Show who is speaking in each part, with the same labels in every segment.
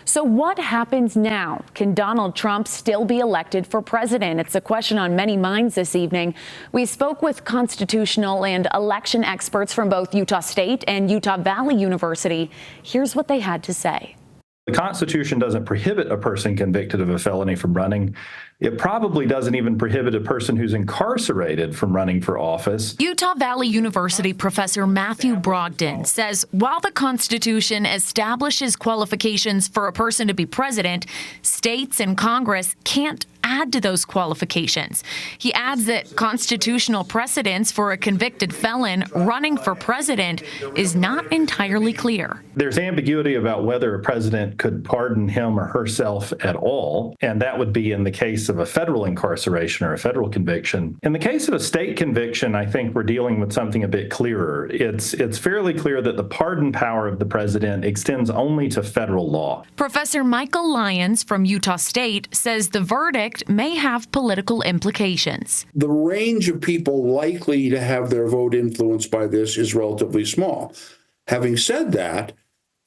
Speaker 1: So what happens now? Can Donald Trump still be elected for president? It's a question on many minds this evening. We spoke with constitutional and election experts from both Utah State and Utah Valley University. Here's what they had to say.
Speaker 2: The Constitution doesn't prohibit a person convicted of a felony from running. It probably doesn't even prohibit a person who's incarcerated from running for office.
Speaker 3: Utah Valley University professor Matthew Brogdon says while the Constitution establishes qualifications for a person to be president, states and Congress can't add to those qualifications. He adds that constitutional precedence for a convicted felon running for president is not entirely clear.
Speaker 2: There's ambiguity about whether a president could pardon him or herself at all, and that would be in the case of a federal incarceration or a federal conviction. In the case of a state conviction, I think we're dealing with something a bit clearer. It's fairly clear that the pardon power of the president extends only to federal law.
Speaker 3: Professor Michael Lyons from Utah State says the verdict may have political implications.
Speaker 4: The range of people likely to have their vote influenced by this is relatively small. Having said that,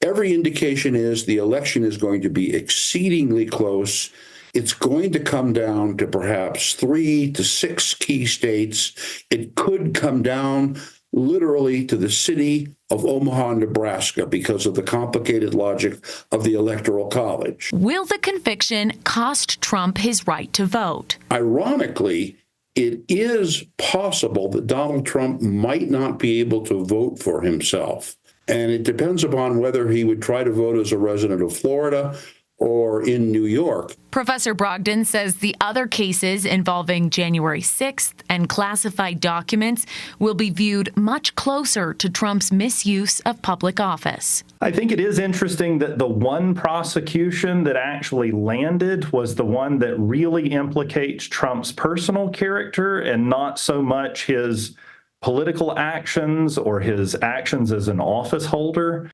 Speaker 4: every indication is the election is going to be exceedingly close. It's going to come down to perhaps 3 to 6 key states. It could come down literally to the city of Omaha, Nebraska, because of the complicated logic of the Electoral College.
Speaker 3: Will the conviction cost Trump his right to vote?
Speaker 4: Ironically, it is possible that Donald Trump might not be able to vote for himself. And it depends upon whether he would try to vote as a resident of Florida or in New York.
Speaker 3: Professor Brogdon says the other cases involving January 6th and classified documents will be viewed much closer to Trump's misuse of public office.
Speaker 2: I think it is interesting that the one prosecution that actually landed was the one that really implicates Trump's personal character and not so much his political actions or his actions as an office holder.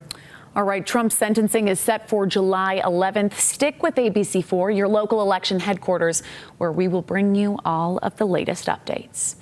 Speaker 1: All right, Trump's sentencing is set for July 11th. Stick with ABC4, your local election headquarters, where we will bring you all of the latest updates.